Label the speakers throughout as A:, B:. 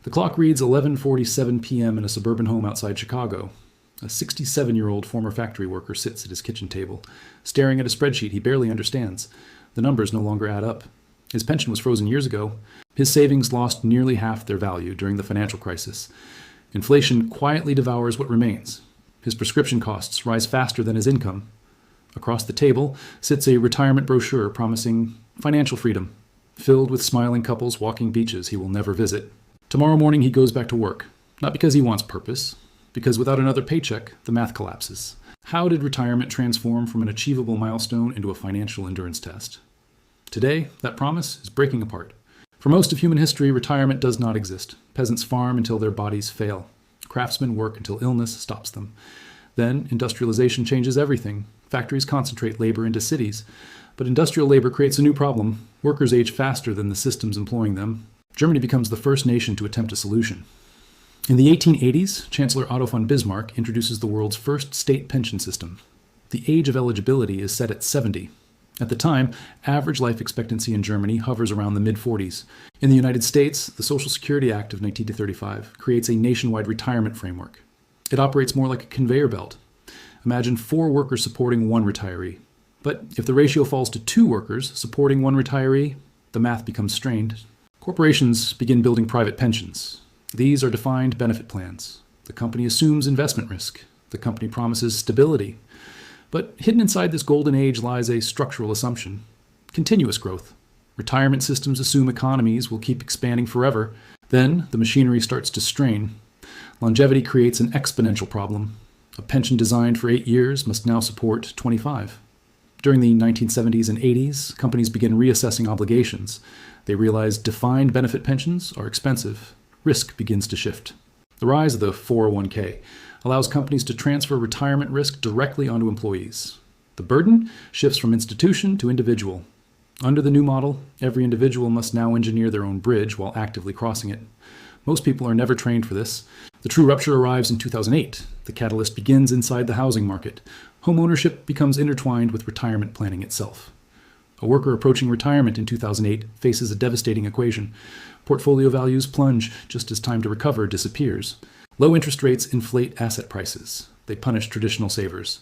A: The clock reads 11:47 p.m. in a suburban home outside Chicago. A 67-year-old former factory worker sits at his kitchen table, staring at a spreadsheet he barely understands. The numbers no longer add up. His pension was frozen years ago. His savings lost nearly half their value during the financial crisis. Inflation quietly devours what remains. His prescription costs rise faster than his income. Across the table sits a retirement brochure promising financial freedom, filled with smiling couples walking beaches he will never visit. Tomorrow morning he goes back to work, not because he wants purpose, because without another paycheck, the math collapses. How did retirement transform from an achievable milestone into a financial endurance test? Today, that promise is breaking apart. For most of human history, retirement does not exist. Peasants farm until their bodies fail. Craftsmen work until illness stops them. Then, industrialization changes everything. Factories concentrate labor into cities. But industrial labor creates a new problem. Workers age faster than the systems employing them. Germany becomes the first nation to attempt a solution. In the 1880s, Chancellor Otto von Bismarck introduces the world's first state pension system. The age of eligibility is set at 70. At the time, average life expectancy in Germany hovers around the mid-40s. In the United States, the Social Security Act of 1935 creates a nationwide retirement framework. It operates more like a conveyor belt. Imagine 4 workers supporting 1 retiree. But if the ratio falls to 2 workers supporting 1 retiree, the math becomes strained. Corporations begin building private pensions. These are defined benefit plans. The company assumes investment risk. The company promises stability. But hidden inside this golden age lies a structural assumption: continuous growth. Retirement systems assume economies will keep expanding forever. Then the machinery starts to strain. Longevity creates an exponential problem. A pension designed for 8 years must now support 25. During the 1970s and 80s, companies begin reassessing obligations. They realize defined benefit pensions are expensive. Risk begins to shift. The rise of the 401k allows companies to transfer retirement risk directly onto employees. The burden shifts from institution to individual. Under the new model, every individual must now engineer their own bridge while actively crossing it. Most people are never trained for this. The true rupture arrives in 2008. The catalyst begins inside the housing market. Home ownership becomes intertwined with retirement planning itself. A worker approaching retirement in 2008 faces a devastating equation. Portfolio values plunge just as time to recover disappears. Low interest rates inflate asset prices. They punish traditional savers.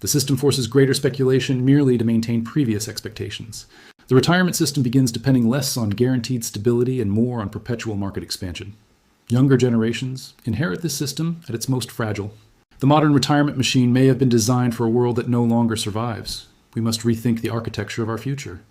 A: The system forces greater speculation merely to maintain previous expectations. The retirement system begins depending less on guaranteed stability and more on perpetual market expansion. Younger generations inherit this system at its most fragile. The modern retirement machine may have been designed for a world that no longer survives. We must rethink the architecture of our future.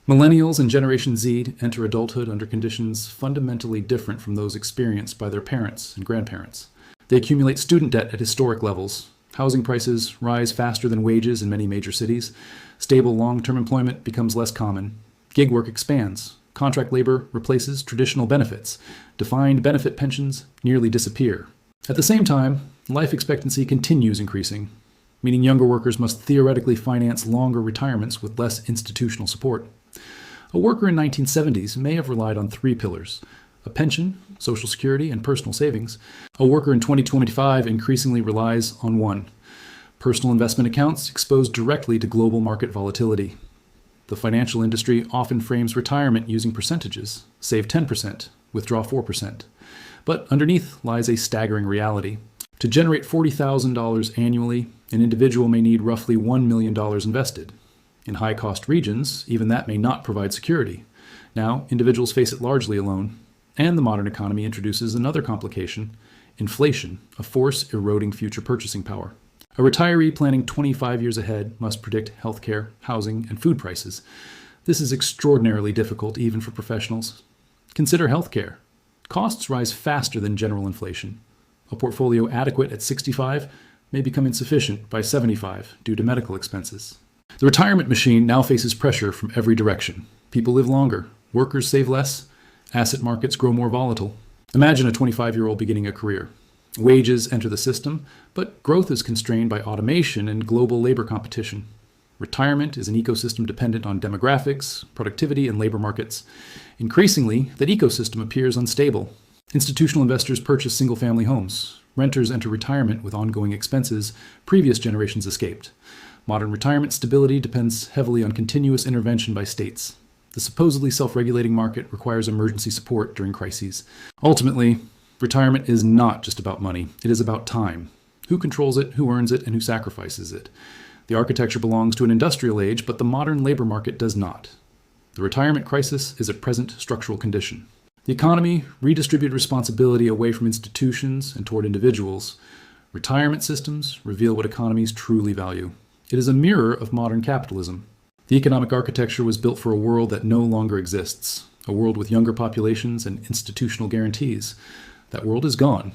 A: Millennials and Generation Z enter adulthood under conditions fundamentally different from those experienced by their parents and grandparents. They accumulate student debt at historic levels. Housing prices rise faster than wages in many major cities. Stable long-term employment becomes less common. Gig work expands. Contract labor replaces traditional benefits. Defined benefit pensions nearly disappear. At the same time, life expectancy continues increasing, meaning younger workers must theoretically finance longer retirements with less institutional support. A worker in 1970s may have relied on 3 pillars: a pension, Social Security, and personal savings. A worker in 2025 increasingly relies on 1: personal investment accounts exposed directly to global market volatility. The financial industry often frames retirement using percentages: save 10%, withdraw 4%. But underneath lies a staggering reality. To generate $40,000 annually, an individual may need roughly $1 million invested. In high-cost regions, even that may not provide security. Now, individuals face it largely alone. And the modern economy introduces another complication: inflation, a force eroding future purchasing power. A retiree planning 25 years ahead must predict healthcare, housing, and food prices. This is extraordinarily difficult even for professionals. Consider healthcare. Costs rise faster than general inflation. A portfolio adequate at 65 may become insufficient by 75 due to medical expenses. The retirement machine now faces pressure from every direction. People live longer, workers save less, asset markets grow more volatile. Imagine a 25-year-old beginning a career. Wages enter the system, but growth is constrained by automation and global labor competition. Retirement is an ecosystem dependent on demographics, productivity, and labor markets. Increasingly, that ecosystem appears unstable. Institutional investors purchase single-family homes. Renters enter retirement with ongoing expenses previous generations escaped. Modern retirement stability depends heavily on continuous intervention by states. The supposedly self-regulating market requires emergency support during crises. Ultimately, Retirement is not just about money. It is about time. Who controls it, who earns it, and who sacrifices it. The architecture belongs to an industrial age, but the modern labor market does not. The retirement crisis is a present structural condition. The economy redistributed responsibility away from institutions and toward individuals. Retirement systems reveal what economies truly value. It is a mirror of modern capitalism. The economic architecture was built for a world that no longer exists, a world with younger populations and institutional guarantees. That world is gone.